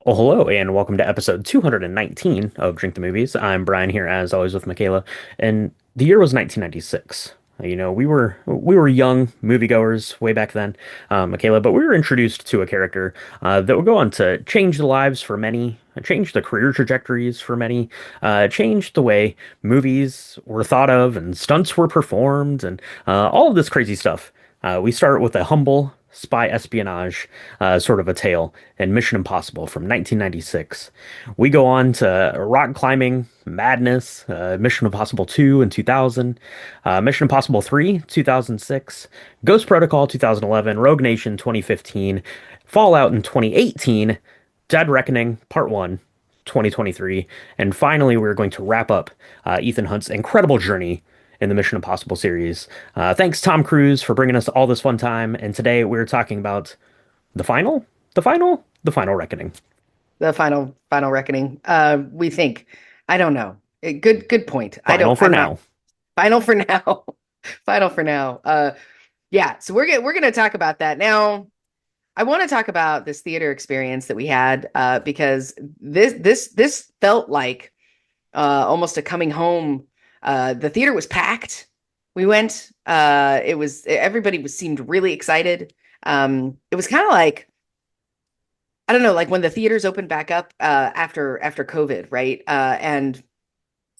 Well, hello, and welcome to episode 219 of Drink the Movies. I'm Brian here, as always, with Michaela, and the year was 1996. We were young moviegoers way back then, Michaela, but we were introduced to a character that would go on to change the lives for many, change the career trajectories for many, change the way movies were thought of and stunts were performed, and all of this crazy stuff. We start with a humble spy espionage sort of a tale in Mission Impossible from 1996. We go on to rock climbing madness, Mission Impossible 2 in 2000, Mission Impossible 3, 2006, Ghost Protocol 2011, Rogue Nation 2015, Fallout in 2018, Dead Reckoning Part 1 2023, and finally we're going to wrap up Ethan Hunt's incredible journey in the Mission Impossible series. Thanks, Tom Cruise, for bringing us all this fun time. And today we're talking about the final, the final reckoning. The final reckoning. We think. I don't know. Good point. I Final don't. for I'm not now. final for now. Final for now. Yeah. So we're gonna talk about that now. I want to talk about this theater experience that we had because this felt like almost a coming home. The theater was packed. We went. It was everybody was seemed really excited. It was kind of like I don't know, like when the theaters opened back up after COVID, right? And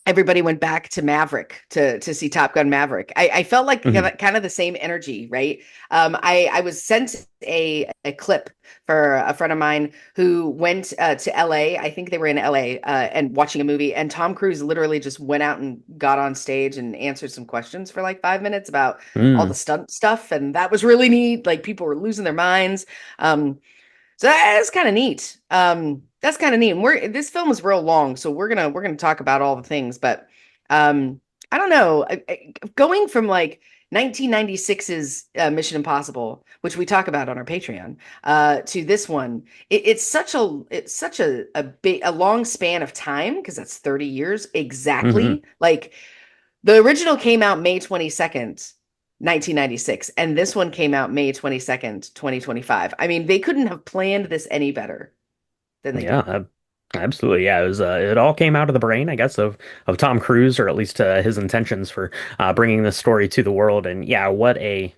everybody went back to Maverick to see Top Gun Maverick. I felt like Mhm. kind of the same energy, right? I was sent a clip for a friend of mine who went to LA. I think they were in LA and watching a movie, and Tom Cruise literally just went out and got on stage and answered some questions for like 5 minutes about all the Mm. stunt stuff, and that was really neat. Like people were losing their minds. So that's kind of neat. That's kind of neat. And this film is real long, so we're gonna talk about all the things. But I don't know. Going from like 1996's Mission Impossible, which we talk about on our Patreon, to this one, it's such a long span of time because that's 30 years Hmm. exactly. Like the original came out May 22nd, 1996, and this one came out May 22nd, 2025. I mean, they couldn't have planned this any better than they Yeah, did. absolutely. Yeah, it was. It all came out of the brain, I guess, of Tom Cruise, or at least his intentions for bringing this story to the world. And yeah, what a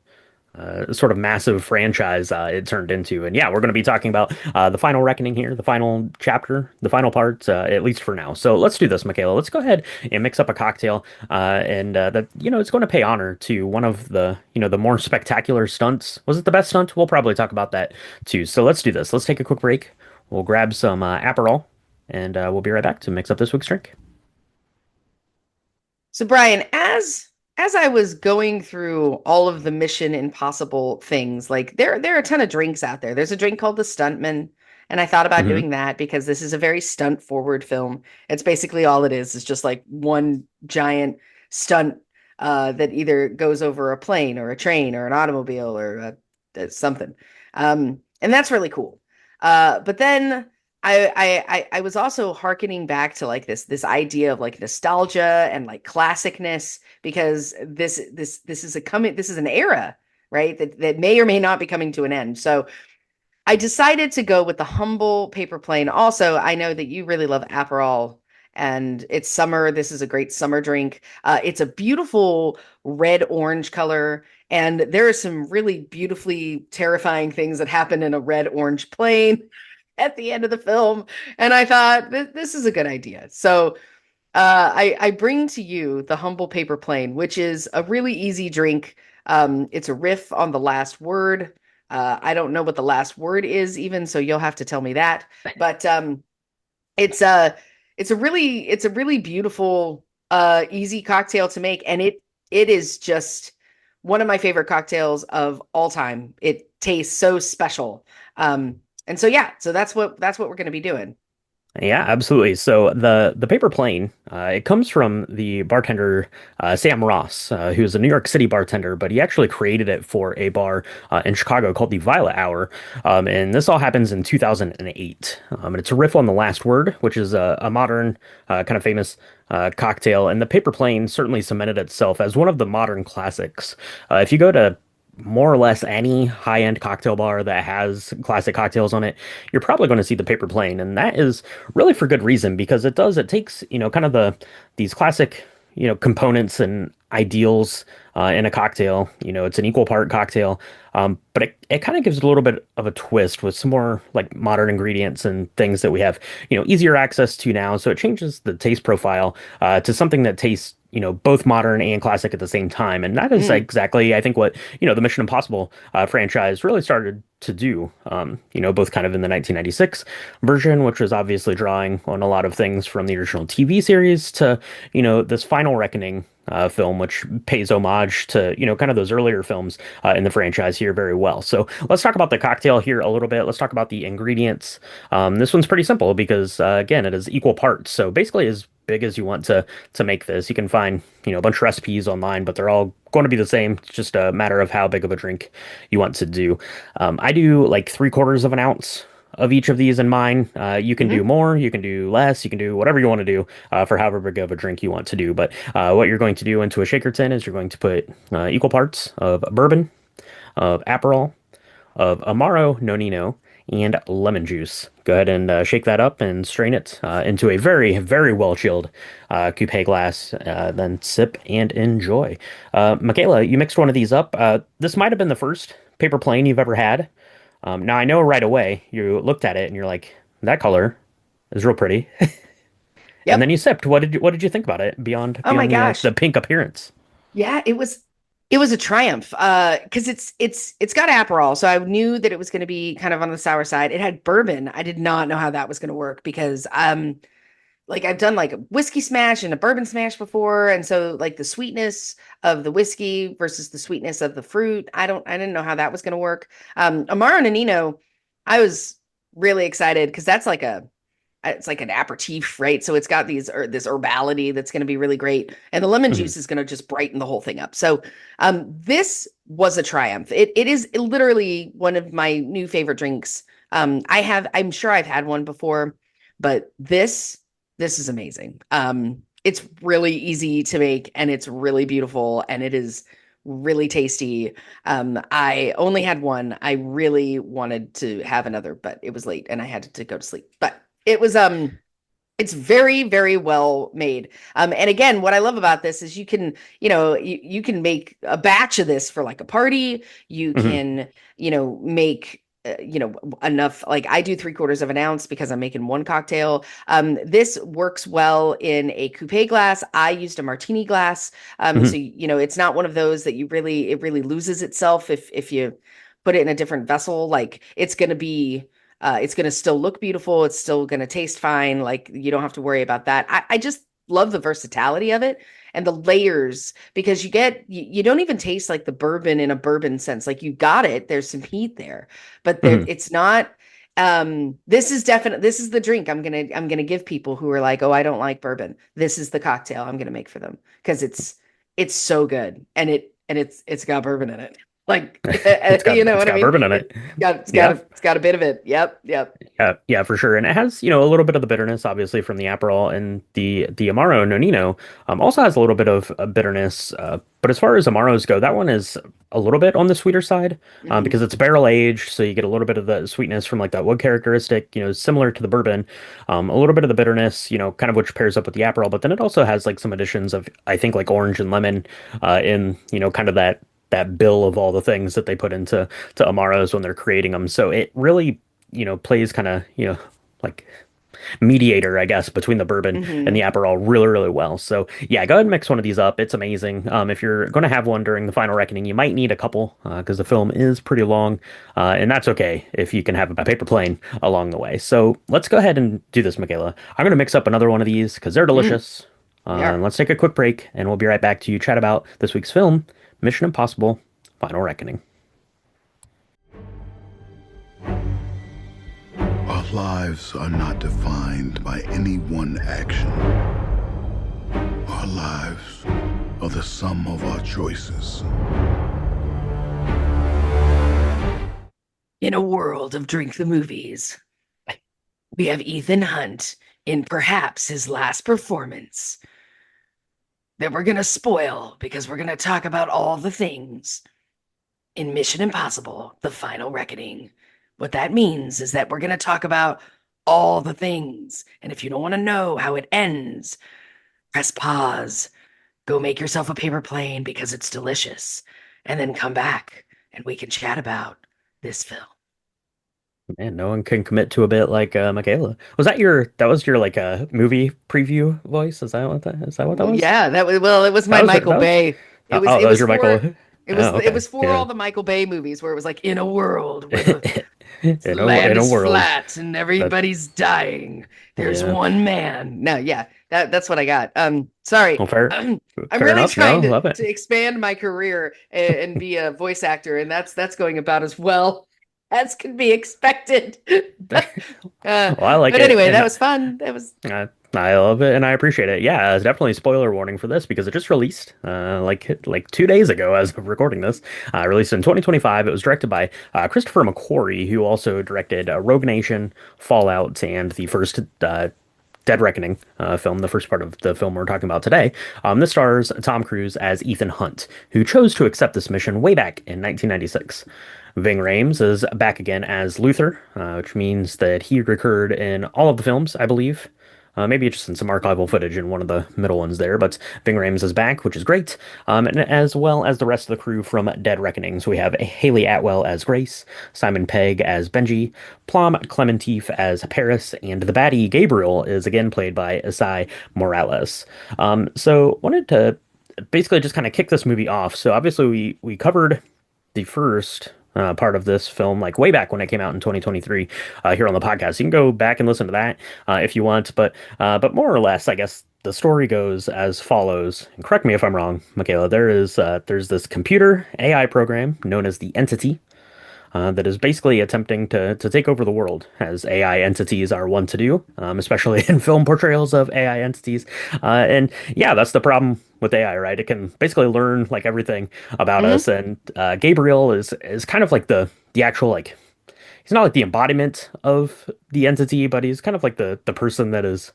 sort of massive franchise it turned into. And yeah, we're going to be talking about the final reckoning here, the final chapter, the final part, at least for now. So let's do this, Michaela. Let's go ahead and mix up a cocktail, and that it's going to pay honor to one of the the more spectacular stunts. Was it the best stunt? We'll probably talk about that too. So let's do this. Let's take a quick break. We'll grab some Aperol, and we'll be right back to mix up this week's drink. So, Brian, as I was going through all of the Mission Impossible things, like there are a ton of drinks out there. There's a drink called the Stuntman, and I thought about Hmm. doing that because this is a very stunt forward film. It's basically all it is. It's just like one giant stunt that either goes over a plane or a train or an automobile or something. And that's really cool. But then I was also hearkening back to like this idea of like nostalgia and like classicness because this is an era, right? That may or may not be coming to an end. So I decided to go with the humble paper plane. Also, I know that you really love Aperol and it's summer. This is a great summer drink. It's a beautiful red orange color. And there are some really beautifully terrifying things that happen in a red orange plane at the end of the film. And I thought this is a good idea. So I bring to you the humble paper plane, which is a really easy drink. It's a riff on the last word. I don't know what the last word is even, so you'll have to tell me that. But it's a it's a really beautiful, easy cocktail to make, and it is just one of my favorite cocktails of all time. It tastes so special. And so yeah, so that's what we're going to be doing. Yeah, absolutely. So the paper plane, it comes from the bartender Sam Ross, who is a New York City bartender, but he actually created it for a bar in Chicago called the Violet Hour, and this all happens in 2008. And it's a riff on the last word, which is a modern, kind of famous cocktail, and the paper plane certainly cemented itself as one of the modern classics. If you go to more or less any high-end cocktail bar that has classic cocktails on it, you're probably going to see the paper plane, and that is really for good reason because it takes, kind of these classic, components and ideals in a cocktail. It's an equal part cocktail, but it kind of gives it a little bit of a twist with some more like modern ingredients and things that we have, easier access to now. So it changes the taste profile to something that tastes, both modern and classic at the same time. And that is Mm, exactly, I think, what, the Mission Impossible franchise really started to do, both kind of in the 1996 version, which was obviously drawing on a lot of things from the original TV series to, this Final Reckoning film, which pays homage to, kind of those earlier films in the franchise here very well. So let's talk about the cocktail here a little bit. Let's talk about the ingredients. This one's pretty simple because, again, it is equal parts. So basically, as big as you want to make this, you can find, a bunch of recipes online, but they're all going to be the same. It's just a matter of how big of a drink you want to do. I do like 3/4 of an ounce of each of these in mine. You can do hmm more, you can do less, you can do whatever you want to do for however big of a drink you want to do. But what you're going to do into a shaker tin is you're going to put equal parts of bourbon, of Aperol, of Amaro Nonino, and lemon juice. Go ahead and shake that up and strain it into a very, very well chilled coupe glass. Then sip and enjoy. Michaela, you mixed one of these up. This might have been the first paper plane you've ever had. Now I know right away you looked at it and you're like, that color is real pretty. And then Yep. you sipped. What did you think about it beyond Oh my beyond the gosh. pink appearance? Yeah, it was a triumph. Because it's got Aperol, so I knew that it was going to be kind of on the sour side. It had bourbon. I did not know how that was going to work because like I've done like a whiskey smash and a bourbon smash before, and so like the sweetness of the whiskey versus the sweetness of the fruit, I didn't know how that was going to work. Amaro Nonino, I was really excited because that's like a it's like an aperitif, right? So it's got this herbality that's going to be really great, and the lemon Mhm, juice is going to just brighten the whole thing up. So, this was a triumph. It is literally one of my new favorite drinks. I'm sure I've had one before, but this is amazing. It's really easy to make, and it's really beautiful, and it is really tasty. I only had one. I really wanted to have another, but it was late and I had to go to sleep. But it's very, very well made. And again, what I love about this is you can make a batch of this for like a party. You mhm, can, make enough. Like I do 3/4 of an ounce because I'm making one cocktail. This works well in a coupe glass. I used a martini glass. So mhm, it's not one of those that it really loses itself if you put it in a different vessel. Like it's going to still look beautiful. It's still going to taste fine. Like you don't have to worry about that. I just love the versatility of it and the layers because you don't even taste like the bourbon in a bourbon sense. Like you got it. There's some heat there, but mhm. it's not. This is the drink I'm gonna give people who are like, oh, I don't like bourbon. This is the cocktail I'm gonna make for them because it's so good and it's got bourbon in it. Like It's got you know it's what I got mean? bourbon in it. Yeah. It's got a bit of it. Yep, yep. Yeah, for sure. And it has, a little bit of the bitterness, obviously, from the Aperol and the Amaro Nonino. Also has a little bit of bitterness. But as far as Amaros go, that one is a little bit on the sweeter side because hmm it's barrel aged, so you get a little bit of the sweetness from like that wood characteristic, similar to the bourbon. A little bit of the bitterness, kind of which pairs up with the Aperol. But then it also has like some additions of, I think, like orange and lemon in, kind of that bill of all the things that they put into Amaros when they're creating them. So it really plays kind of, like mediator, I guess, between the bourbon and the hmm Aperol really, really well. So yeah, go ahead and mix one of these up. It's amazing. If you're going to have one during the final reckoning, you might need a couple because the film is pretty long, and that's okay if you can have a paper plane along the way. So let's go ahead and do this, Michaela. I'm going to mix up another one of these because they're hmm delicious. They And are. let's take a quick break, and we'll be right back to chat about this week's film, Mission Impossible: Final Reckoning. Our lives are not defined by any one action. Our lives are the sum of our choices. In a world of drink the movies, we have Ethan Hunt in perhaps his last performance that we're going to spoil because we're going to talk about all the things in Mission Impossible, The Final Reckoning. What that means is that we're going to talk about all the things. And if you don't want to know how it ends, press pause, go make yourself a paper plane because it's delicious, and then come back and we can chat about this film. Man, no one can commit to a bit like Michaela. That was your like movie preview voice? Is that what that Well, was? yeah, that was well, it was my Michael That was Bay. oh, that was your Michael. Oh, It okay. was for Yeah. all the Michael Bay movies where it was like in a world where the In land a is world flat and that everybody's dying. There's yeah. one man. No, yeah, that's what I got. Sorry. Well, fair I'm fair really enough. No, trying love it. to expand my career and be a voice actor, and that's going about as well as can be expected. Well, I like But it, anyway, that and was fun. That was I love it, and I appreciate it. Yeah, it's definitely spoiler warning for this because it just released like 2 days ago as of recording this. Released in 2025. It was directed by Christopher McQuarrie, who also directed Rogue Nation, Fallout, and the first Dead Reckoning film, the first part of the film we're talking about today. This stars Tom Cruise as Ethan Hunt, who chose to accept this mission way back in 1996. Ving Rhames is back again as Luther, which means that he recurred in all of the films, I believe. Maybe just in some archival footage in one of the middle ones there, but Ving Rhames is back, which is great. And as well as the rest of the crew from Dead Reckonings, we have Haley Atwell as Grace, Simon Pegg as Benji, Plum Clementif as Paris, and the baddie Gabriel is again played by Isai Morales. So wanted to basically just kind of kick this movie off. So obviously we covered the first part of this film, like way back when it came out in 2023, here on the podcast. You can go back and listen to that if you want, but more or less, I guess the story goes as follows. And correct me if I'm wrong, Michaela. There's this computer AI program known as the Entity. That is basically attempting to take over the world, as AI entities are wont to do, especially in film portrayals of AI entities. And yeah, that's the problem with AI, right? It can basically learn like everything about mhm. us. And Gabriel is kind of like the actual like he's not like the embodiment of the entity, but he's kind of like the person that is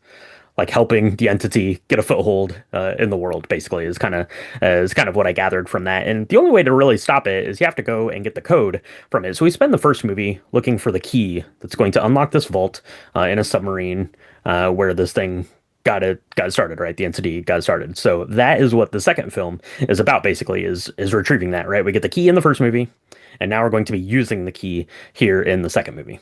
like helping the entity get a foothold in the world. Basically, is kind of what I gathered from that. And the only way to really stop it is you have to go and get the code from it. So we spend the first movie looking for the key that's going to unlock this vault in a submarine where this thing got started, right? The entity got started. So that is what the second film is about. Basically, is retrieving that, right? We get the key in the first movie, and now we're going to be using the key here in the second movie.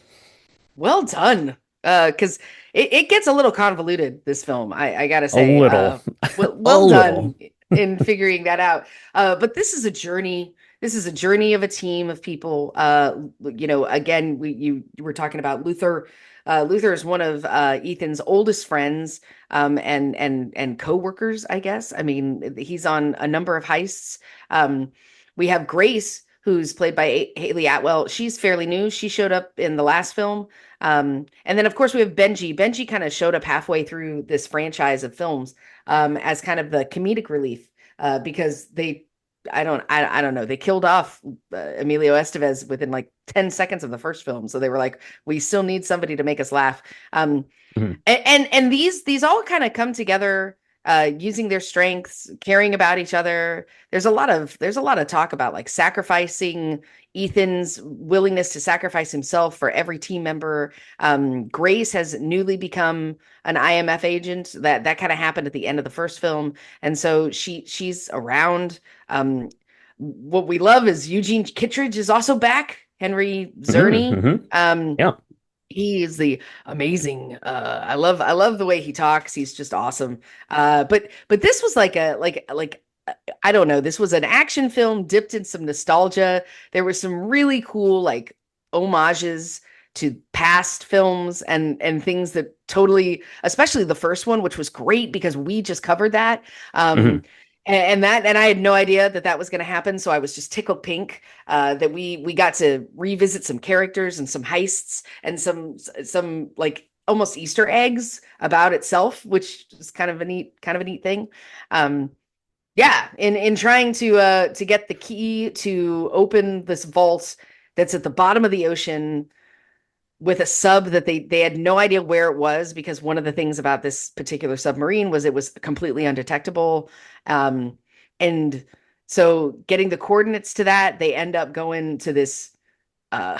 Well done. Because it gets a little convoluted, this film, I gotta A say. little, a Well little. done in figuring that out. But this is a journey. This is a journey of a team of people. Again, you were talking about Luther. Luther is one of Ethan's oldest friends, and co-workers, I guess. I mean, he's on a number of heists. We have Grace, who's played by Haley Atwell. She's fairly new. She showed up in the last film. And then of course we have Benji. Benji kind of showed up halfway through this franchise of films as kind of the comedic relief because I don't know. They killed off Emilio Estevez within like 10 seconds of the first film. So they were like, we still need somebody to make us laugh. Mhm. And these all kind of come together using their strengths, caring about each other. There's a lot of talk about like sacrificing Ethan's willingness to sacrifice himself for every team member. Grace has newly become an IMF agent. That kind of happened at the end of the first film, and so she's around. What we love is Eugene Kittredge is also back. Henry Hmm. Czerny. Hmm. Yeah. He is the amazing. I love the way he talks. He's just awesome. But this was like I don't know. This was an action film dipped in some nostalgia. There were some really cool like homages to past films and things that totally, especially the first one, which was great because we just covered that. Hmm. And I had no idea that was going to happen, so I was just tickled pink that we got to revisit some characters and some heists and some like almost Easter eggs about itself, which is kind of a neat thing. Yeah, in trying to get the key to open this vault that's at the bottom of the ocean with a sub that they had no idea where it was, because one of the things about this particular submarine was it was completely undetectable. And So getting the coordinates to that, they end up going to this uh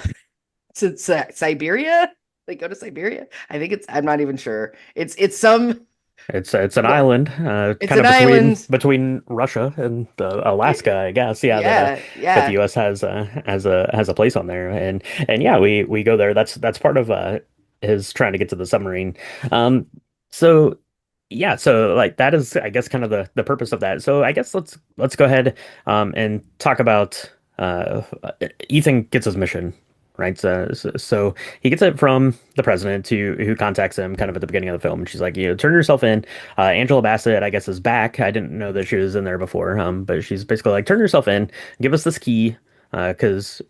to Siberia. They go to Siberia. I think I'm not even sure. It's some It's an what island, it's kind an of between island. Russia and Alaska, It- I guess. Yeah, yeah, that the yeah. U.S. has a place on there, and yeah, we go there. That's part of his trying to get to the submarine. Um, so yeah, so like that is, I guess, kind of the purpose of that. So I guess let's go ahead and talk about Ethan gets his mission. Right, so he gets it from the president who contacts him kind of at the beginning of the film. And she's like, turn yourself in. Angela Bassett, I guess, is back. I didn't know that she was in there before. But she's basically like, turn yourself in, give us this key, because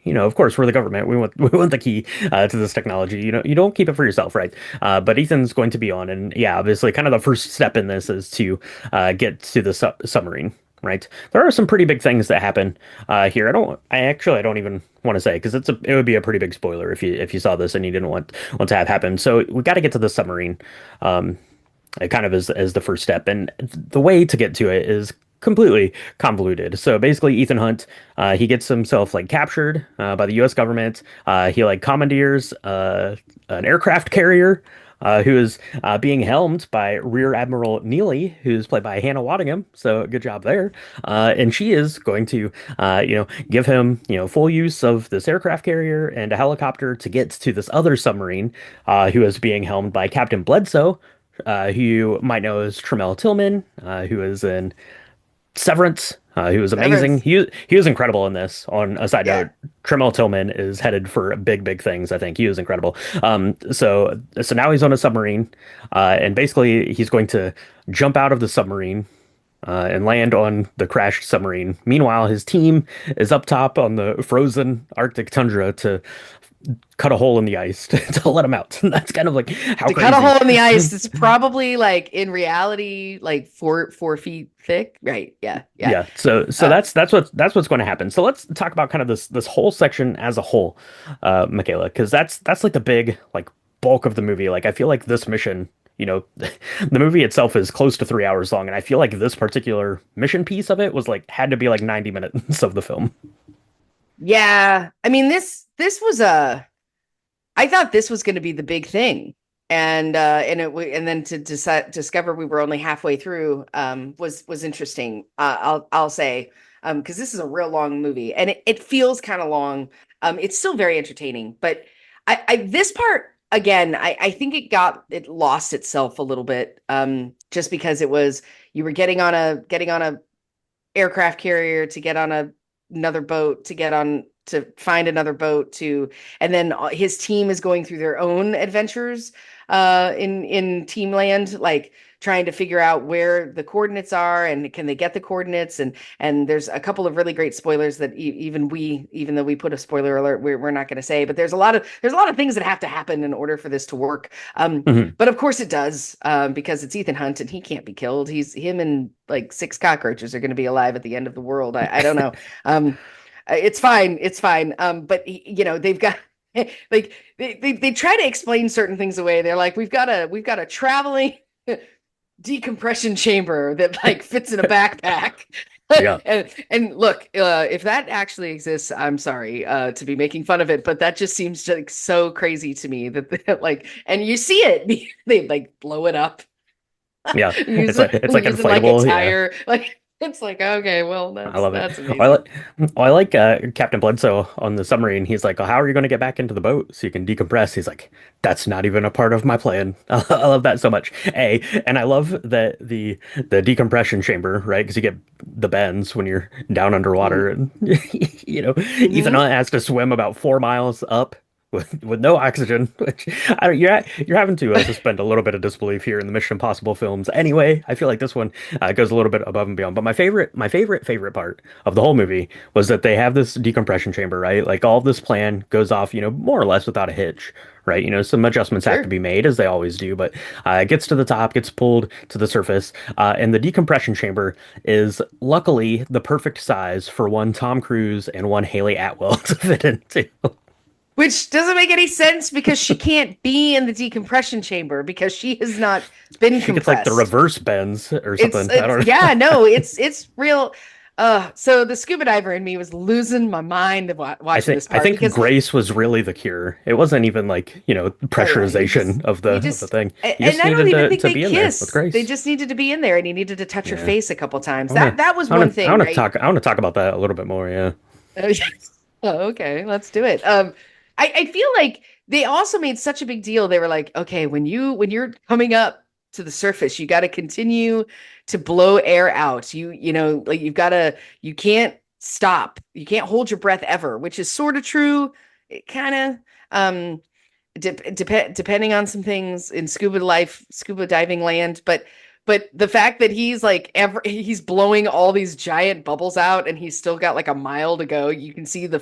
of course, we're the government. We want the key to this technology. You don't keep it for yourself, right? But Ethan's going to be on, and yeah, obviously, kind of the first step in this is to get to the submarine. Right. There are some pretty big things that happen here. I don't even want to say because it would be a pretty big spoiler if you saw this and you didn't want to have happen. So we got to get to the submarine. Um, it kind of is as the first step, and the way to get to it is completely convoluted. So basically, Ethan Hunt, he gets himself like captured by the U.S. government. He like commandeers an aircraft carrier. Who is being helmed by Rear Admiral Neely, who's played by Hannah Waddingham. So good job there. And she is going to, give him, full use of this aircraft carrier and a helicopter to get to this other submarine, who is being helmed by Captain Bledsoe, who you might know as Tremel Tillman, who is in Severance, who was amazing. Severance. He was incredible in this. On a side Yeah. note, Tremel Tillman is headed for big things. I think he was incredible. So now he's on a submarine, and basically he's going to jump out of the submarine and land on the crashed submarine. Meanwhile, his team is up top on the frozen Arctic tundra to cut a hole in the ice to let him out. That's kind of like how To cut a crazy. hole in the ice, it's probably like in reality, like 4 feet thick. Right. Yeah. Yeah. Yeah, so Uh, that's what's going to happen. So let's talk about kind of this whole section as a whole, Michaela, because that's like the big like bulk of the movie. Like I feel like this mission, the movie itself is close to 3 hours long, and I feel like this particular mission piece of it was like had to be like 90 minutes of the film. yeah. I mean, this was I thought this was going to be the big thing, and then to discover we were only halfway through was interesting. I'll say because this is a real long movie, and it feels kind of long. It's still very entertaining, but I this part again, I think it lost itself a little bit just because it was you were getting on a aircraft carrier to get on another boat to get on to find another boat to and then his team is going through their own adventures in Teamland, like trying to figure out where the coordinates are and can they get the coordinates, and there's a couple of really great spoilers that even though we put a spoiler alert, we're not going to say, but there's a lot of things that have to happen in order for this to work. Mhm. But of course it does, because it's Ethan Hunt and he can't be killed. Him and like six cockroaches are going to be alive at the end of the world. I don't know. It's fine. It's fine. But they've got like they try to explain certain things away. They're like, we've got a traveling decompression chamber that like fits in a backpack. Yeah, And look, if that actually exists, I'm sorry to be making fun of it, but that just seems like so crazy to me that like, and you see it, they like blow it up, yeah. use It's like use it like a inflatable. Yeah. tire, like it's like okay, well I that's love it. that's I amazing. like, I like Captain Bledsoe on the submarine. He's like, "Oh, how are you going to get back into the boat so you can decompress?" He's like, "That's not even a part of my plan." I love that so much. And I love that the decompression chamber, right? Because you get the bends when you're down underwater, and Ethan Mm-hmm. Hunt has to swim about 4 miles up. With no oxygen, which you're having to suspend a little bit of disbelief here in the Mission Impossible films. Anyway, I feel like this one goes a little bit above and beyond. But my favorite part of the whole movie was that they have this decompression chamber, right? Like all of this plan goes off, more or less without a hitch, right? Some adjustments have to Sure. be made as they always do, but it gets to the top, gets pulled to the surface, and the decompression chamber is luckily the perfect size for one Tom Cruise and one Haley Atwell to fit into. Which doesn't make any sense because she can't be in the decompression chamber because she has not been She gets like the compressed. reverse bends or It's something. I it's don't yeah, know. no, it's real. So the scuba diver in me was losing my mind watching this I part think because grace was really the cure. It wasn't even like, oh yeah, pressurization of he the just thing. You and just I don't needed even think to they be in there with kiss. They grace. just needed to be in there and he needed to touch her Yeah. face a couple times. I wanna That was one thing, right? I wanna talk about that a little bit more, yeah. Oh, okay, let's do it. I feel like they also made such a big deal. They were like, okay, when you're coming up to the surface, you got to continue to blow air out. Like you can't stop. You can't hold your breath ever, which is sort of true. It kind of depending on some things in scuba diving land, but the fact that he's like he's blowing all these giant bubbles out and he's still got like a mile to go. You can see the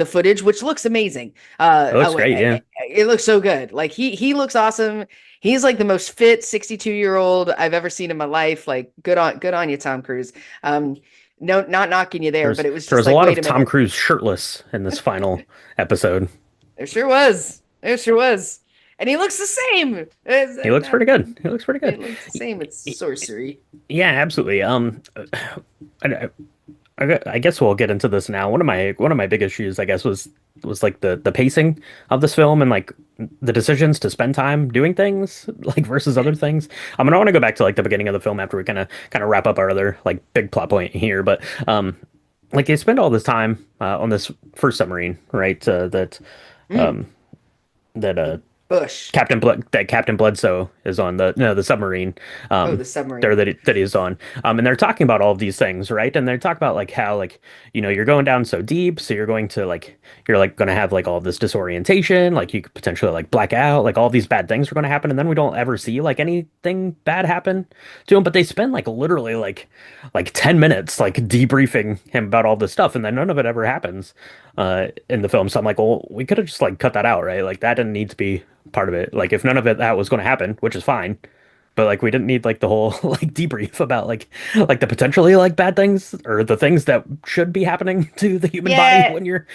footage, which looks amazing. It looks great, yeah. It looks so good. Like he looks awesome. He's like the most fit 62-year-old I've ever seen in my life. Like good on you, Tom Cruise. Um, no, not knocking you there, but it was There just was a like, lot wait of a Tom minute. Cruise shirtless in this final episode. There sure was. There sure was. And he looks the same. He looks pretty good. He looks pretty good. It looks the same. It's sorcery. Yeah, absolutely. I, I guess we'll get into this now. One of my big issues, I guess, was like the pacing of this film and like the decisions to spend time doing things like versus other things. I want to go back to like the beginning of the film after we kind of wrap up our other like big plot point here, but like they spend all this time on this first submarine, right? Mm, That Bush. Captain Bledsoe is on the no the submarine Oh, um the there submarine. that he's on, and they're talking about all of these things, right? And they're talking about like how like you're going down so deep, so you're like going to have like all this disorientation, like you could potentially like black out, like all these bad things are going to happen, and then we don't ever see like anything bad happen to him, but they spend like literally like 10 minutes like debriefing him about all this stuff, and then none of it ever happens in the film. So I'm like, well, we could have just like cut that out, right? Like that didn't need to be part of it. Like if none of it that was going to happen, which is fine, but like we didn't need like the whole like debrief about like the potentially like bad things or the things that should be happening to the human body Yeah. when you're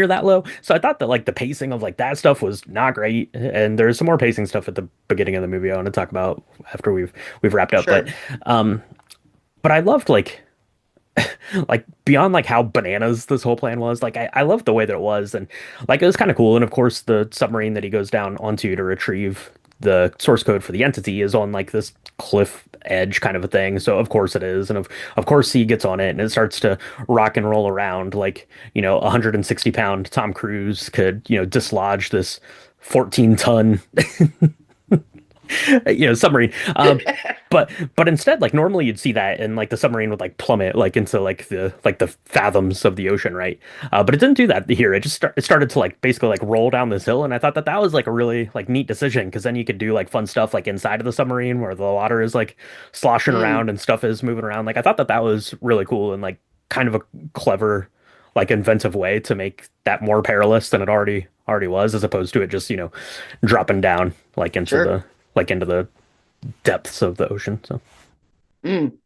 that low. So I thought that like the pacing of like that stuff was not great, and there's some more pacing stuff at the beginning of the movie I want to talk about after we've wrapped up. Sure. Um but I loved like beyond like how bananas this whole plan was, like I loved the way that it was, and like it was kind of cool. And of course the submarine that he goes down onto to retrieve the source code for the entity is on like this cliff edge kind of a thing, so of course it is. And of course he gets on it and it starts to rock and roll around like 160-pound Tom Cruise could dislodge this 14-ton submarine. But instead, like normally you'd see that and like the submarine would like plummet like into like the fathoms of the ocean, right? But it didn't do that here. It started to like basically like roll down this hill, and I thought that that was like a really like neat decision, because then you could do like fun stuff like inside of the submarine where the water is like sloshing Mm, around and stuff is moving around. Like I thought that that was really cool and like kind of a clever like inventive way to make that more perilous than it already was, as opposed to it just dropping down sure. like into the depths of the ocean. So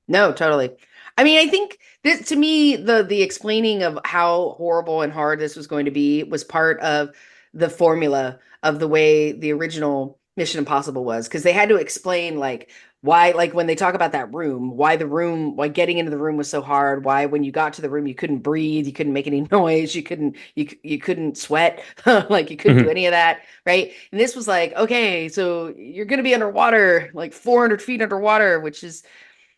No, totally. I mean, I think this to me, the explaining of how horrible and hard this was going to be was part of the formula of the way the original Mission Impossible was, because they had to explain like why, like when they talk about that room, why getting into the room was so hard, why when you got to the room you couldn't breathe, you couldn't make any noise, you couldn't sweat, like you couldn't do mhm. any of that, right? And this was like, okay, so you're gonna be underwater, like 400 feet underwater, which is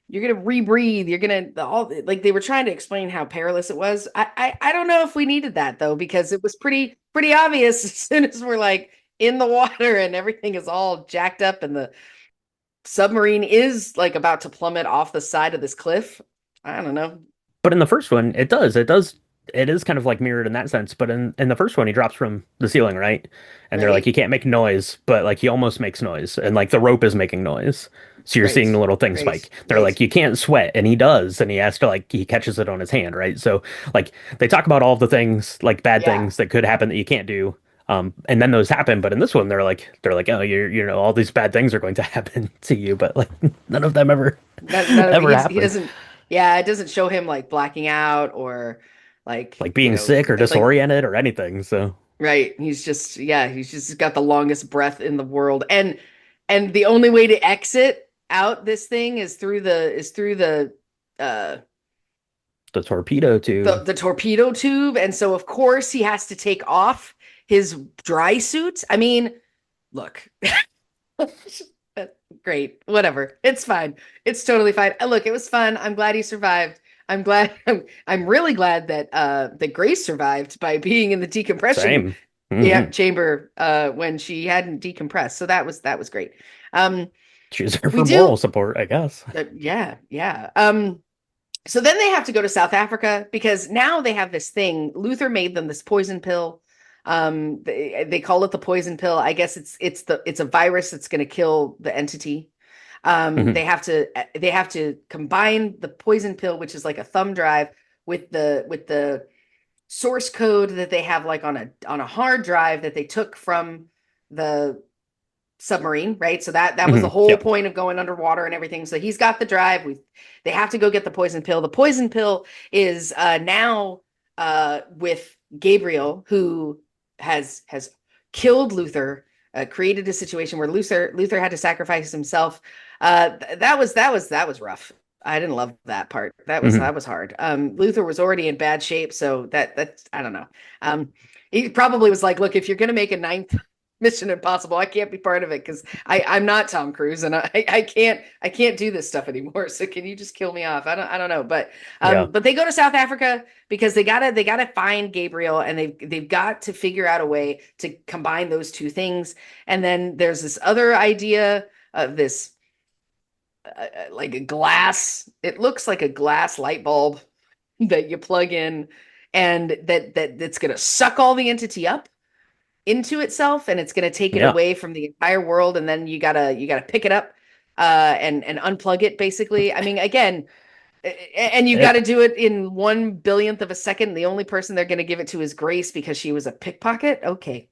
you're gonna rebreathe. You're gonna all like they were trying to explain how perilous it was. I don't know if we needed that though, because it was pretty obvious as soon as we're like in the water and everything is all jacked up and the submarine is like about to plummet off the side of this cliff. I don't know. But in the first one, it is kind of like mirrored in that sense. But in the first one, he drops from the ceiling, right? And they're like, he Right, can't make noise, but like he almost makes noise, and like the rope is making noise. So you're seeing right, the little thing right, spike. They're right. like, you can't sweat, and he does, and he has to like he catches it on his hand, right? So like they talk about all of the things, like bad Yeah. things that could happen that you can't do. And then those happen, but in this one, they're like, oh, all these bad things are going to happen to you, but like none of them None of ever he happen. doesn't. Yeah, it doesn't show him like blacking out or like Like being sick or like disoriented or anything. So, right. He's just got the longest breath in the world. And the only way to exit out this thing is through the uh the torpedo tube. the torpedo tube, and so of course he has to take off his dry suit. I mean, look, great, whatever, it's fine, it's totally fine. Look, it was fun. I'm glad he survived. I'm glad. I'm really glad that that Grace survived by being in the decompression, Same. yeah, Hmm. chamber when she hadn't decompressed. So that was great. Um, She's there we for moral do, support, I guess. yeah, yeah. So then they have to go to South Africa because now they have this thing. Luther made them this poison pill. They call it the poison pill. I guess it's a virus that's going to kill the entity. Hmm. They have to combine the poison pill, which is like a thumb drive, with the source code that they have like on a hard drive that they took from the submarine, right? So that was the Hmm. whole Yep. point of going underwater and everything. So he's got the drive. They have to go get the poison pill. The poison pill is now with Gabriel, who has killed Luther, created a situation where Luther had to sacrifice himself. That was rough. I didn't love that part. That was Hmm. that was hard. Luther was already in bad shape, so that's I don't know. He probably was like, look, if you're gonna make a ninth Mission Impossible, I can't be part of it because I'm not Tom Cruise and I can't do this stuff anymore. So can you just kill me off? I don't know. But Yeah. but they go to South Africa because they gotta find Gabriel, and they've got to figure out a way to combine those two things. And then there's this other idea of this like a glass, it looks like a glass light bulb that you plug in, and that's gonna suck all the entity up into itself, and it's going to take it Yeah. away from the entire world, and then you gotta pick it up and unplug it, basically. I mean, again, and you got to It, do it in 1 billionth of a second. The only person they're going to give it to is Grace because she was a pickpocket. Okay,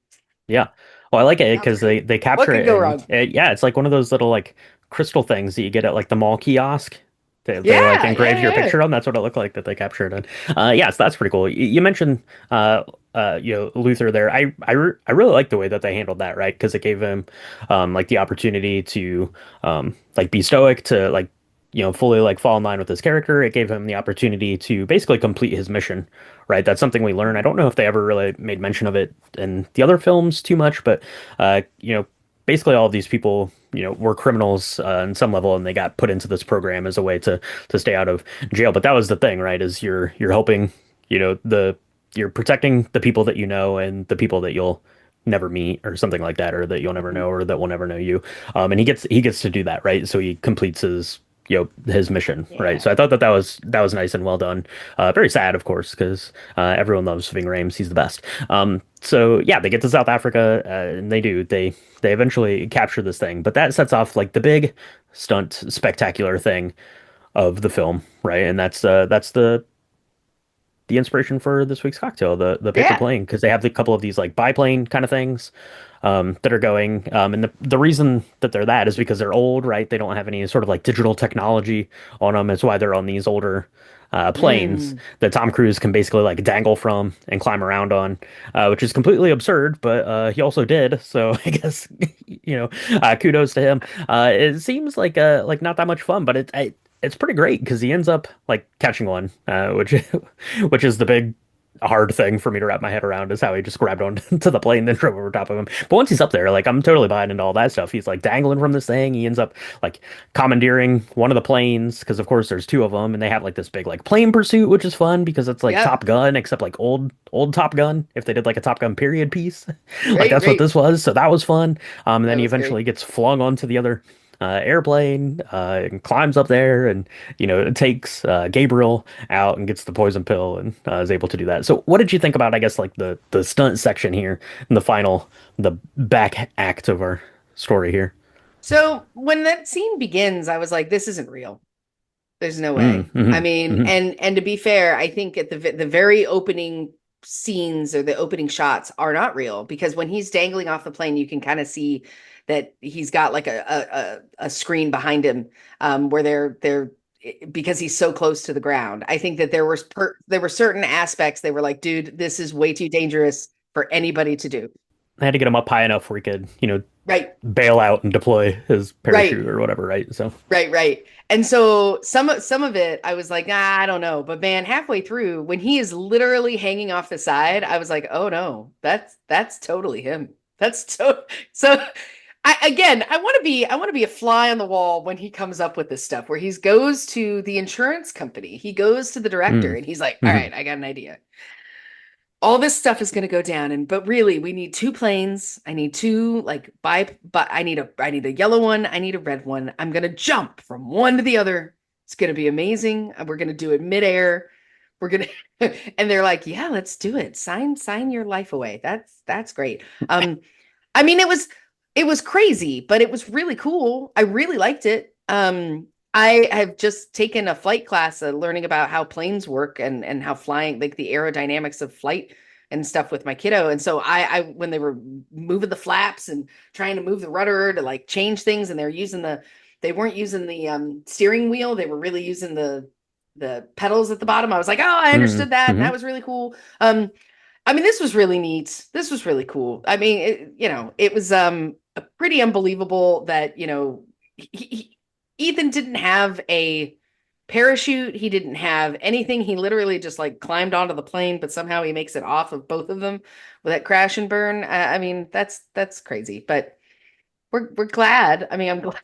yeah. Well, I like it sounds because great. they What capture could it go and wrong? yeah, it's like one of those little like crystal things that you get at like the mall kiosk. They like Yeah, engrave yeah, your yeah, picture on. That's what it looked like that they captured it. Yes, that's pretty cool. You mentioned Luther there. I really like the way that they handled that, right? Because it gave him like the opportunity to like be stoic, to like fully like fall in line with his character. It gave him the opportunity to basically complete his mission, right? That's something we learn. I don't know if they ever really made mention of it in the other films too much, but basically all of these people, were criminals on some level, and they got put into this program as a way to stay out of jail. But that was the thing, right? Is you're helping, the you're protecting the people that you know and the people that you'll never meet or something like that, or that you'll never know, or that will never know you. And he gets to do that, right? So he completes his mission, right? yeah. So I thought that was nice and well done. Very sad, of course, because everyone loves Ving Rhames. He's the best. So yeah, they get to South Africa, and they eventually capture this thing, but that sets off like the big stunt spectacular thing of the film, right? And that's the inspiration for this week's cocktail, the paper Yeah. plane, because they have a couple of these like biplane kind of things that are going. And the reason that they're that is because they're old, right? They don't have any sort of like digital technology on them. It's why they're on these older planes Mm. that Tom Cruise can basically like dangle from and climb around on, which is completely absurd, but he also did. So I guess kudos to him. It seems like not that much fun, but it's pretty great because he ends up like catching one, which which is the big hard thing for me to wrap my head around, is how he just grabbed onto the plane, then drove over top of him. But once he's up there, like I'm totally buying into all that stuff. He's like dangling from this thing. He ends up like commandeering one of the planes because of course there's two of them, and they have like this big like plane pursuit, which is fun because it's like Yep. Top Gun, except like old Top Gun. If they did like a Top Gun period piece, like Right, that's what right. this was. So that was fun. And then That he was eventually great. gets flung onto the other airplane, and climbs up there, and it takes Gabriel out and gets the poison pill, and is able to do that. So what did you think about, I guess, like the stunt section here in the back act of our story here? So when that scene begins, I was like, this isn't real. There's no Mm, way. I hmm. mean, Hmm. and to be fair, I think at the very opening scenes or the opening shots are not real, because when he's dangling off the plane, you can kind of see that he's got like a screen behind him, where they're because he's so close to the ground. I think that there were certain aspects they were like, dude, this is way too dangerous for anybody to do. I had to get him up high enough where he could, right, bail out and deploy his right. parachute or whatever, right? So, Right, right. And so some of it, I was like, I don't know. But man, halfway through, when he is literally hanging off the side, I was like, oh no, that's totally him. So. I want to be a fly on the wall when he comes up with this stuff where he goes to the insurance company, he goes to the director, mm, and he's like, all hmm right, I got an idea. All this stuff is going to go down, and but really we need two planes. I need two like but I need a yellow one, I need a red one. I'm going to jump from one to the other. It's going to be amazing. We're going to do it midair. We're going to and they're like, yeah, let's do it. Sign your life away. That's great. I mean, it was crazy, but it was really cool. I really liked it. I have just taken a flight class, learning about how planes work and how flying, like the aerodynamics of flight and stuff with my kiddo. And so I when they were moving the flaps and trying to move the rudder to like change things, and they weren't using the steering wheel. They were really using the pedals at the bottom. I was like, oh, I mm, understood that. hmm That was really cool. I mean, this was really neat. This was really cool. I mean, it was pretty unbelievable that, Ethan didn't have a parachute. He didn't have anything. He literally just like climbed onto the plane, but somehow he makes it off of both of them with that crash and burn. I mean, that's crazy, but we're glad. I mean, I'm glad.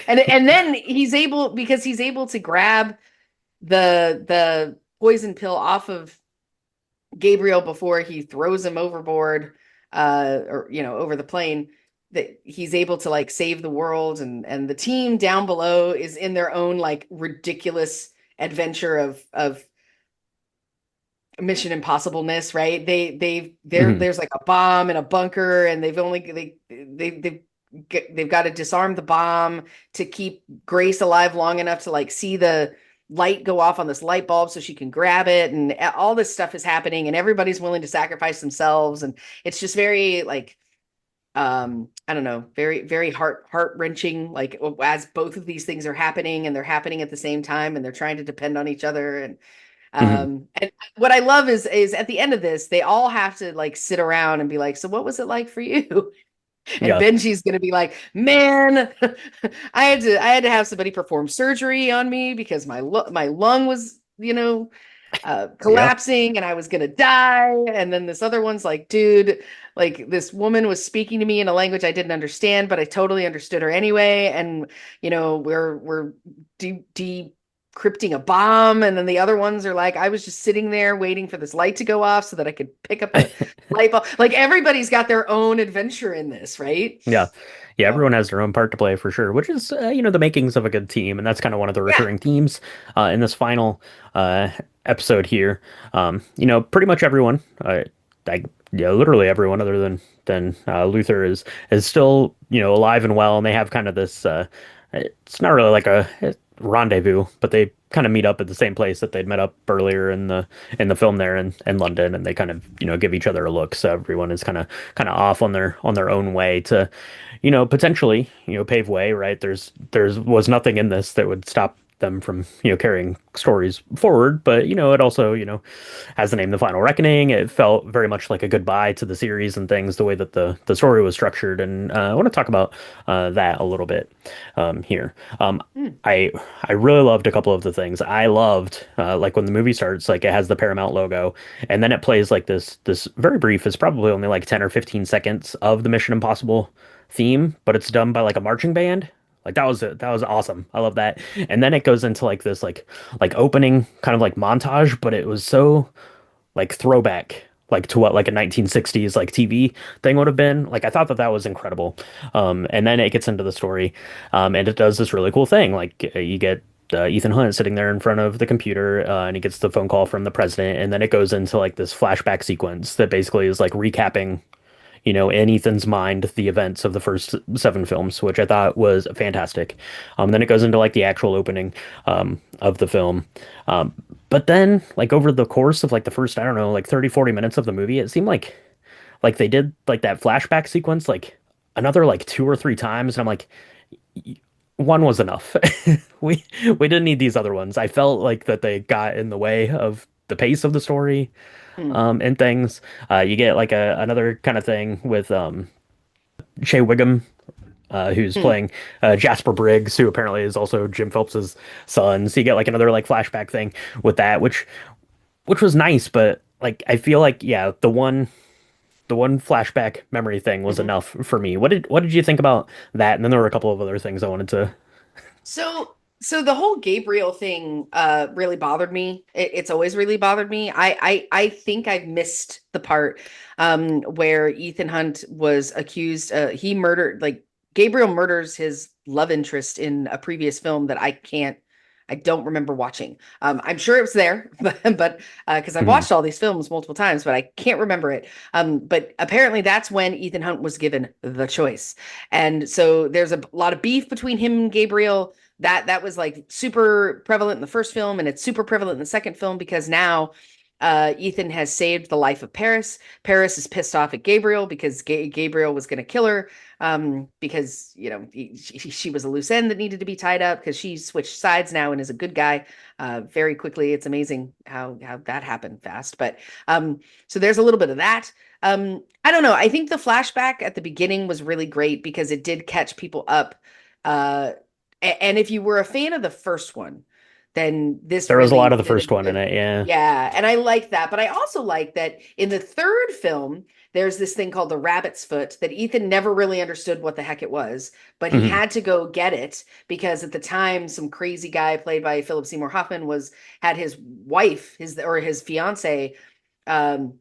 And then he's able to grab the poison pill off of Gabriel before he throws him overboard, or over the plane, that he's able to like save the world, and the team down below is in their own like ridiculous adventure of mission impossibleness, right? hmm There's like a bomb in a bunker, and they've got to disarm the bomb to keep Grace alive long enough to like see the light go off on this light bulb so she can grab it, and all this stuff is happening, and everybody's willing to sacrifice themselves, and it's just very like I don't know, very very heart-wrenching, like as both of these things are happening, and they're happening at the same time, and they're trying to depend on each other. hmm And what I love is at the end of this, they all have to like sit around and be like, so what was it like for you? And Yeah. Benji's gonna be like, man, I had to have somebody perform surgery on me because my lung was, Yeah. collapsing, and I was gonna die. And then this other one's like, dude, like this woman was speaking to me in a language I didn't understand, but I totally understood her anyway. And we're decrypting a bomb. And then the other ones are like, I was just sitting there waiting for this light to go off so that I could pick up the light bulb. Like everybody's got their own adventure in this, right? Yeah. Yeah, So everyone has their own part to play for sure, which is, the makings of a good team. And that's kind of one of the yeah. recurring themes in this final uh, episode here. Pretty much everyone, literally everyone other than Luther is still, alive and well. And they have kind of this, it's not really like a rendezvous, but they kind of meet up at the same place that they'd met up earlier in the film there in London, and they kind of give each other a look. So everyone is kind of off on their own way to potentially pave way, right? There's was nothing in this that would stop them from carrying stories forward, but it also has the name The Final Reckoning. It felt very much like a goodbye to the series and things, the way that the story was structured, and I want to talk about that a little bit here. Hmm. I I really loved a couple of the things. I loved like when the movie starts, like it has the Paramount logo, and then it plays like this very brief. It's probably only like 10 or 15 seconds of the Mission Impossible theme, but it's done by like a marching band. Like that was awesome. I love that. And then it goes into like this like opening kind of like montage, but it was so like throwback like to what like a 1960s like TV thing would have been. Like I thought that that was incredible. And then it gets into the story, and it does this really cool thing. Like you get Ethan Hunt sitting there in front of the computer, and he gets the phone call from the president, and then it goes into like this flashback sequence that basically is like recapping in Ethan's mind, the events of the first seven films, which I thought was fantastic. Then it goes into like the actual opening of the film. Um, but then, like over the course of like the first, I don't know, like 30, 40 minutes of the movie, it seemed like they did like that flashback sequence like another like two or three times, and I'm like, one was enough. We didn't need these other ones. I felt like that they got in the way of the pace of the story Hmm. and things. You get like another kind of thing with Shea Wiggum, who's Hmm. playing Jasper Briggs, who apparently is also Jim Phelps's son. So you get like another like flashback thing with that, which was nice, but like I feel like yeah, the one flashback memory thing was Mhm. enough for me. What did you think about that? And then there were a couple of other things I wanted to. So the whole Gabriel thing really bothered me. It's always really bothered me. I think I've missed the part where Ethan Hunt was accused he murdered like Gabriel murders his love interest in a previous film that I don't remember watching. I'm sure it was there, but because I've Mhm. watched all these films multiple times, but I can't remember it. But apparently that's when Ethan Hunt was given the choice. And so there's a lot of beef between him and Gabriel that was like super prevalent in the first film and it's super prevalent in the second film because now Ethan has saved the life of Paris. Paris is pissed off at Gabriel because Gabriel was going to kill her because she was a loose end that needed to be tied up because she switched sides now and is a good guy very quickly. It's amazing how that happened fast. But so there's a little bit of that. I don't know. I think the flashback at the beginning was really great because it did catch people up. Uh, and if you were a fan of the first one, then this There was a lot really of the did a first one in good. it, yeah. Yeah, and I like that. But I also like that in the third film, there's this thing called the rabbit's foot that Ethan never really understood what the heck it was, but he Hmm. had to go get it because at the time, some crazy guy played by Philip Seymour Hoffman was had his wife, his fiance, um,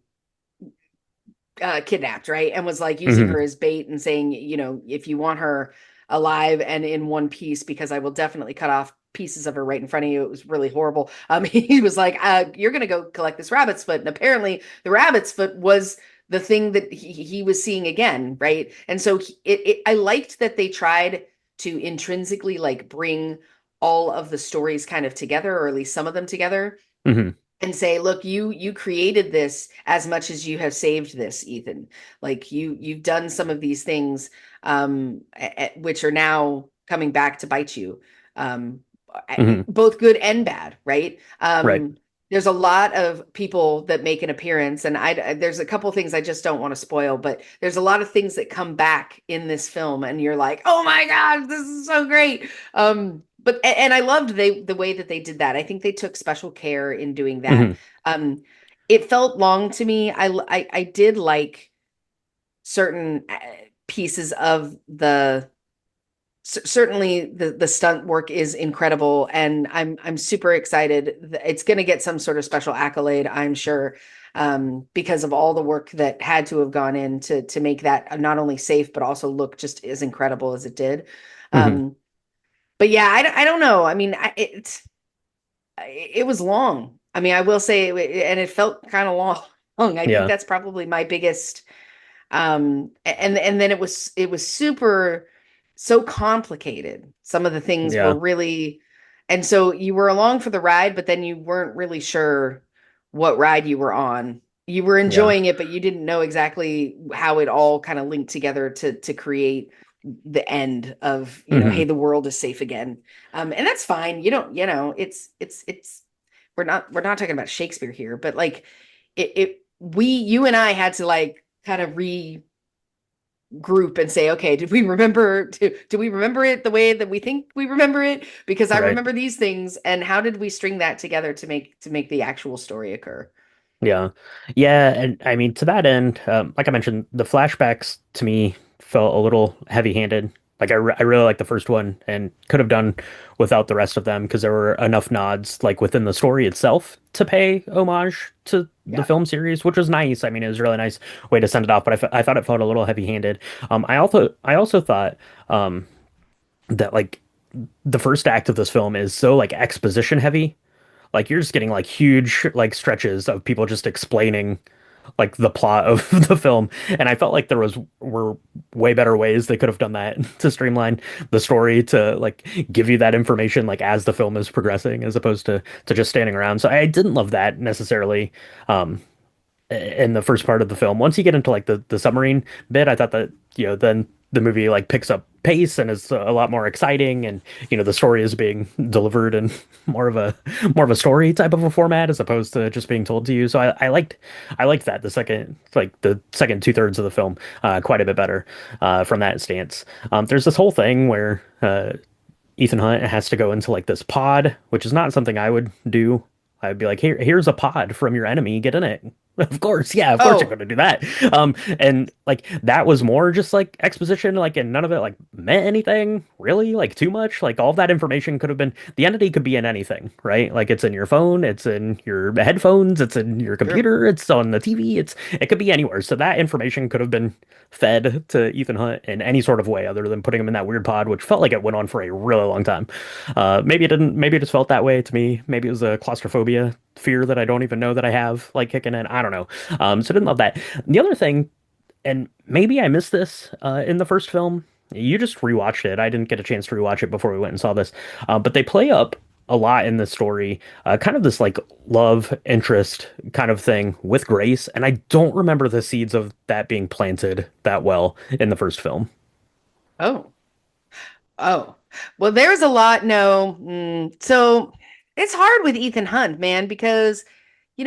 kidnapped, right? And was like using Hmm. her as bait and saying, if you want her alive and in one piece, because I will definitely cut off pieces of her right in front of you. It was really horrible. He was like, you're going to go collect this rabbit's foot. And apparently the rabbit's foot was the thing that he was seeing again, right? And so I liked that they tried to intrinsically like bring all of the stories kind of together, or at least some of them together Hmm. and say, look, you created this as much as you have saved this, Ethan. Like you've done some of these things which are now coming back to bite you. um Hmm. Both good and bad, right? Right. There's a lot of people that make an appearance, and there's a couple things I just don't want to spoil, but there's a lot of things that come back in this film and you're like, oh my gosh, this is so great. But and I loved the way that they did that. I think they took special care in doing that. Hmm. Um, it felt long to me. I did like certain pieces of certainly the stunt work is incredible, and I'm super excited. It's going to get some sort of special accolade, I'm sure, because of all the work that had to have gone in to make that not only safe but also look just as incredible as it did. Hmm. Um, but yeah, I don't know. I mean, it was long. I mean, I will say, and it felt kind of long. I think Yeah. that's probably my biggest. And then it was super so complicated. Some of the things were Yeah. really, and so you were along for the ride, but then you weren't really sure what ride you were on. You were Yeah. enjoying it, but you didn't know exactly how it all kind of linked together to create the end of, hey, Hmm. the world is safe again. And that's fine. You don't, it's we're not talking about Shakespeare here, but like you and I had to like kind of regroup and say, okay, do we remember it the way that we think we remember it? Because I Right. remember these things, and how did we string that together to make the actual story occur? Yeah. Yeah. And I mean, to that end, like I mentioned, the flashbacks to me felt a little heavy-handed. Like I really like the first one and could have done without the rest of them because there were enough nods like within the story itself to pay homage to the Yeah. film series, which was nice. I mean, it was a really nice way to send it off, but I thought it felt a little heavy-handed. I also thought that like the first act of this film is so like exposition heavy. Like you're just getting like huge like stretches of people just explaining like the plot of the film, and I felt like there were way better ways they could have done that to streamline the story to like give you that information like as the film is progressing as opposed to just standing around. So I didn't love that necessarily in the first part of the film. Once you get into like the submarine bit, I thought that then the movie like picks up pace and is a lot more exciting, and the story is being delivered in more of a more of a story type of a format as opposed to just being told to you. So I liked that the second two-thirds of the film quite a bit better from that stance. There's this whole thing where Ethan Hunt has to go into like this pod, which is not something I would do. I'd be like, here's a pod from your enemy, get in it. Of course, yeah, of course you're Oh, going to do that. And like that was more just like exposition, like, and none of it like meant anything really, like too much. Like all of that information could have been the entity could be in anything, right? Like it's in your phone, it's in your headphones, it's in your sure. computer, it's on the TV, it could be anywhere. So that information could have been fed to Ethan Hunt in any sort of way other than putting him in that weird pod, which felt like it went on for a really long time. Maybe it didn't, maybe it just felt that way to me. Maybe it was a claustrophobia fear that I don't even know that I have, like kicking in. I don't know. So I didn't love that. The other thing, and maybe I missed this in the first film. You just rewatched it. I didn't get a chance to rewatch it before we went and saw this. But they play up a lot in the story, kind of this like love interest kind of thing with Grace, and I don't remember the seeds of that being planted that well in the first film. Oh. Oh, well, there's a lot. No, so it's hard with Ethan Hunt, man, because he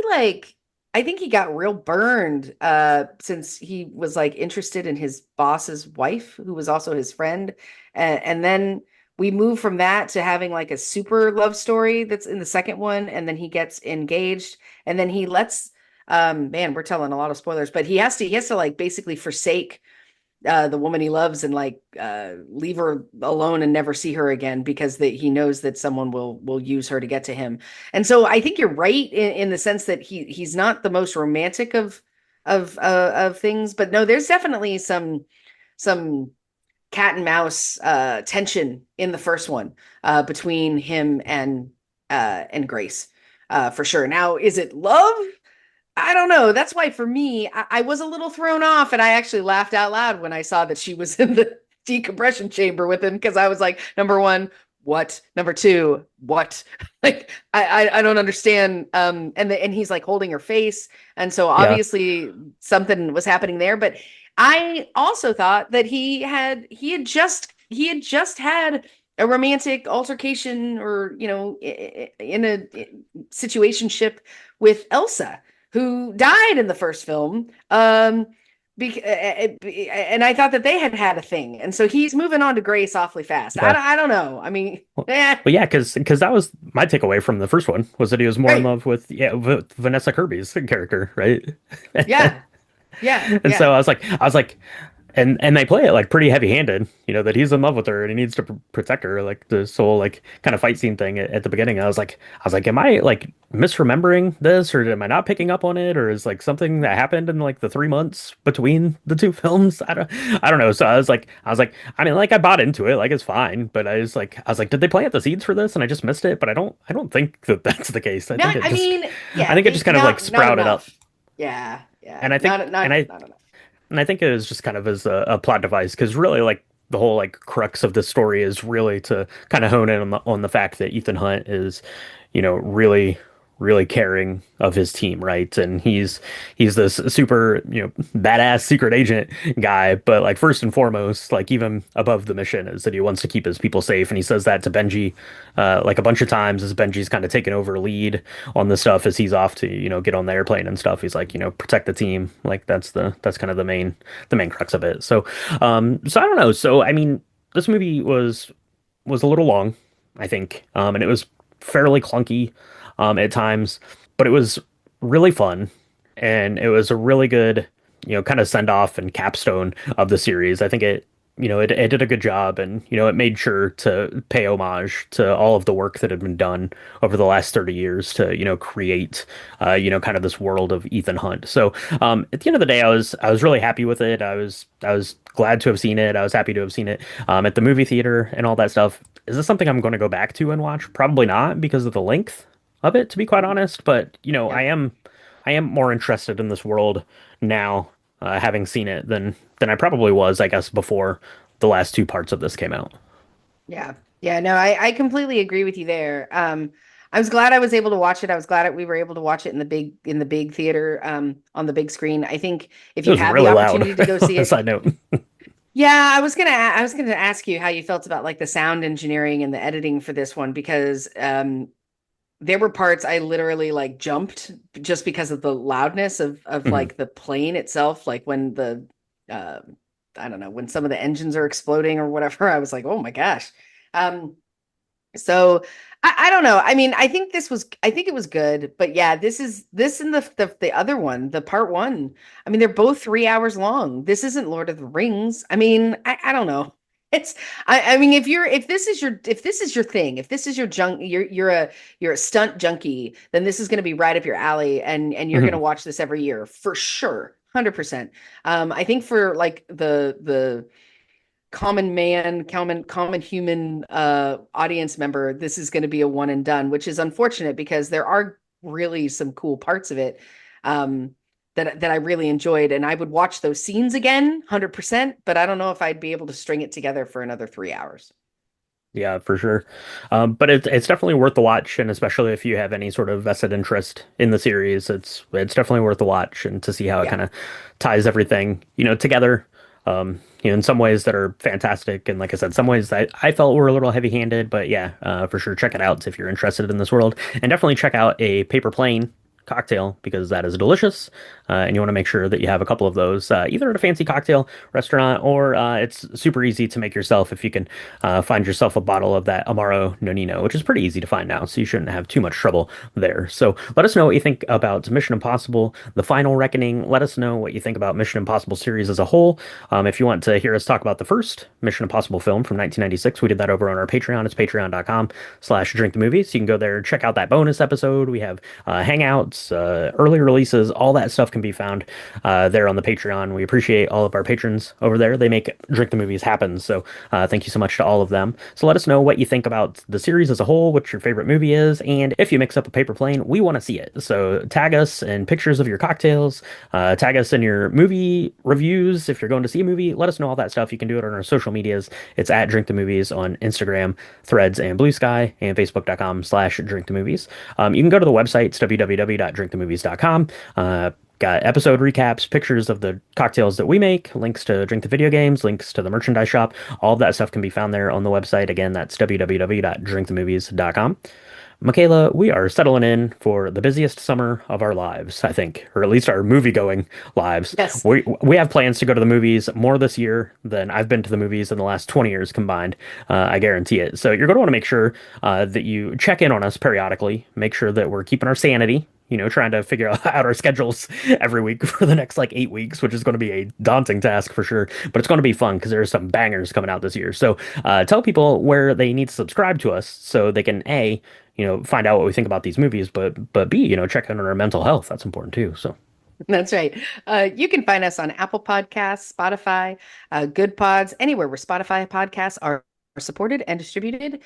like I think he got real burned since he was like interested in his boss's wife, who was also his friend, and then we move from that to having like a super love story that's in the second one, and then he gets engaged, and then he lets man, we're telling a lot of spoilers, but he has to like basically forsake the woman he loves and like leave her alone and never see her again because he knows that someone will use her to get to him. And so I think you're right in the sense that he's not the most romantic of things, but no, there's definitely some cat and mouse tension in the first one between him and Grace for sure. Now, is it love? I don't know. That's why for me, I was a little thrown off, and I actually laughed out loud when I saw that she was in the decompression chamber with him because I was like, number one, what? Number two, what? Like I don't understand. And he's like holding her face, and so Yeah, obviously something was happening there. But I also thought that he had just had a romantic altercation or in a situationship with Elsa who died in the first film. And I thought that they had had a thing, and so he's moving on to Grace awfully fast. I yeah. don't, I don't know. I mean, Well, yeah, well, yeah, because that was my takeaway from the first one was that he was more in right, love with with Vanessa Kirby's character, right? yeah, yeah, And yeah, so I was like, and they play it like pretty heavy-handed, that he's in love with her and he needs to protect her, like this whole like kind of fight scene thing at the beginning. I was like, am I like misremembering this, or am I not picking up on it, or is like something that happened in like the 3 months between the two films? I don't know. So I was like, I mean, like I bought into it, like it's fine, but I was like, did they plant the seeds for this and I just missed it? But I don't think that that's the case. I think not. it I just, mean, I yeah, think it just kind of like not sprouted up. enough. Yeah, yeah, And I think, and I not enough. and I think it was just kind of as a plot device because really, like the whole like crux of this story is really to kind of hone in on the fact that Ethan Hunt is, really really caring of his team, right? And he's this super, badass secret agent guy, but like first and foremost, like even above the mission is that he wants to keep his people safe, and he says that to Benji like a bunch of times as Benji's kind of taken over lead on the stuff as he's off to, get on the airplane and stuff. He's like, protect the team. Like that's kind of the main crux of it. So I don't know. So I mean, this movie was a little long, I think, and it was fairly clunky at times, but it was really fun, and it was a really good, kind of send off and capstone of the series. I think it did a good job, and it made sure to pay homage to all of the work that had been done over the last 30 years to create kind of this world of Ethan Hunt. So at the end of the day, I was really happy with it. I was glad to have seen it. I was happy to have seen it at the movie theater and all that stuff. Is this something I'm going to go back to and watch? Probably not because of the length of it, to be quite honest. But Yeah, I am more interested in this world now, having seen it than I probably was, I guess, before the last two parts of this came out. yeah, yeah. No, I completely agree with you there. I was glad I was able to watch it. I was glad that we were able to watch it in the big theater, on the big screen. I think if It you was have the really loud. opportunity to go see On a it, side note. Yeah, I was gonna ask you how you felt about like the sound engineering and the editing for this one because there were parts I literally like jumped just because of the loudness of Mhm. like the plane itself, like when the uh I don't know, when some of the engines are exploding or whatever, I was like, "Oh my gosh." Um so I don't know. I mean, I think it was good, but yeah, this and the other one, the part one. I mean, they're both 3 hours long. This isn't Lord of the Rings. I mean, I don't know. It's I mean, if this is your thing, if this is your junk, you're a stunt junkie, then this is going to be right up your alley, and you're going to Mhm. watch this every year for sure, 100%. I think for like the common man, common human audience member, this is going to be a one and done, which is unfortunate because there are really some cool parts of it that I really enjoyed, and I would watch those scenes again, 100%. But I don't know if I'd be able to string it together for another 3 hours. Yeah, for sure. But it's definitely worth the watch, and especially if you have any sort of vested interest in the series, it's definitely worth the watch and to see how it Yeah, kind of ties everything, together. In some ways that are fantastic, and like I said, some ways that I felt were a little heavy-handed, but yeah, for sure, check it out if you're interested in this world, and definitely check out a paper plane cocktail because that is delicious, and you want to make sure that you have a couple of those, either at a fancy cocktail restaurant or it's super easy to make yourself if you can find yourself a bottle of that Amaro Nonino, which is pretty easy to find now, so you shouldn't have too much trouble there. So let us know what you think about Mission Impossible: The Final Reckoning. Let us know what you think about Mission Impossible series as a whole. If you want to hear us talk about the first Mission Impossible film from 1996, we did that over on our Patreon. It's patreon.com/drink the movies. You can go there, check out that bonus episode. We have hangouts, early releases, all that stuff can be found there on the Patreon. We appreciate all of our patrons over there. They make Drink the Movies happen. So thank you so much to all of them. So let us know what you think about the series as a whole, what your favorite movie is, and if you mix up a paper plane, we want to see it. So tag us in pictures of your cocktails, tag us in your movie reviews. If you're going to see a movie, let us know all that stuff. You can do it on our social medias. It's at Drink the Movies on Instagram, Threads, and Blue Sky, and Facebook.com/Drink the Movies. You can go to the website, it's www.drinkthemovies.com. Got episode recaps, pictures of the cocktails that we make, links to Drink the Video Games, links to the merchandise shop. All of that stuff can be found there on the website. Again, that's www.drinkthemovies.com. Michaela, we are settling in for the busiest summer of our lives, I think, or at least our movie-going lives. yes. We have plans to go to the movies more this year than I've been to the movies in the last 20 years combined. I guarantee it. So you're going to want to make sure that you check in on us periodically, make sure that we're keeping our sanity. Trying to figure out our schedules every week for the next like 8 weeks, which is going to be a daunting task for sure. But it's going to be fun because there's some bangers coming out this year. So tell people where they need to subscribe to us so they can A, find out what we think about these movies, but B, check in on our mental health. That's important too. So That's right. You can find us on Apple Podcasts, Spotify, Good Pods, anywhere where Spotify podcasts are supported and distributed.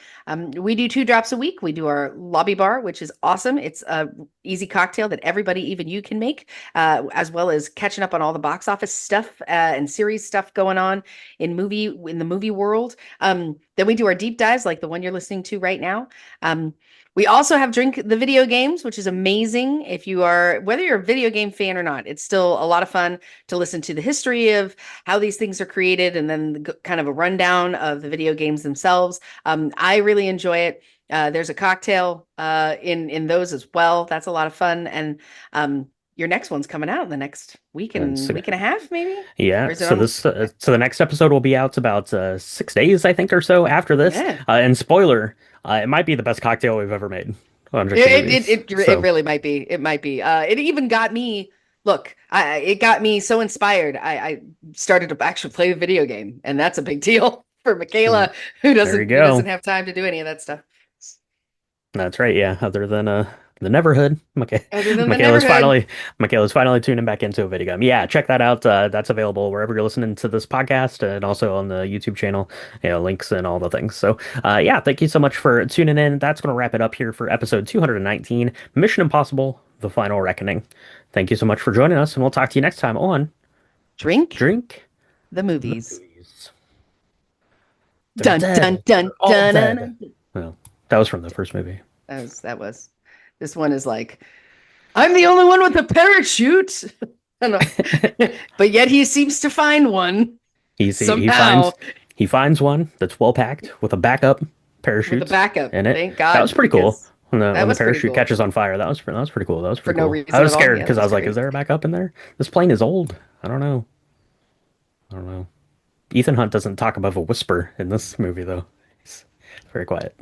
We do 2 drops a week. We do our lobby bar, which is awesome. It's a easy cocktail that everybody, even you, can make, as well as catching up on all the box office stuff and series stuff going on in the movie world. Then we do our deep dives, like the one you're listening to right now. We also have Drink the Video Games, which is amazing. If you are, whether you're a video game fan or not, it's still a lot of fun to listen to the history of how these things are created and then kind of a rundown of the video games themselves. I really enjoy it. There's a cocktail in those as well. That's a lot of fun. And your next one's coming out in the next it's, week and a half, maybe? Or yeah. is it So almost? the next episode will be out about 6 days, I think, or so after this. Yeah. And spoiler, it might be the best cocktail we've ever made on Drink the Movies. It So really might be. It might be. It even got me. Look, it got me so inspired. I started to actually play the video game, and that's a big deal for mm, Michaela, there you who doesn't go. have time to do any of that stuff. That's right. Yeah. Other than the Neverhood, Other than the Michaela's Neverhood. finally Michaela's finally tuning back into a video game. Yeah, check that out. That's available wherever you're listening to this podcast and also on the YouTube channel. Links and all the things. So yeah, thank you so much for tuning in. That's gonna wrap it up here for episode 219, Mission Impossible: The Final Reckoning. Thank you so much for joining us, and we'll talk to you next time on Drink Drink the the movies. Movies. They're Dun dun dead. dun They're all dun dun. dead. Dun. Well, that was from the first movie. That was. This one is like, I'm the only one with a parachute. I don't know. But yet he seems to find one. he Somehow he finds one that's well packed with a backup with a parachute backup. in it. Thank That was God, pretty cool. because When that the was pretty parachute cool catches on fire, that was pretty cool. That was for pretty no cool. I reason was at all. scared Yeah, that because I was was like, great. is there a backup in there? This plane is old. I don't know. I don't know. Ethan Hunt doesn't talk above a whisper in this movie though. He's very quiet.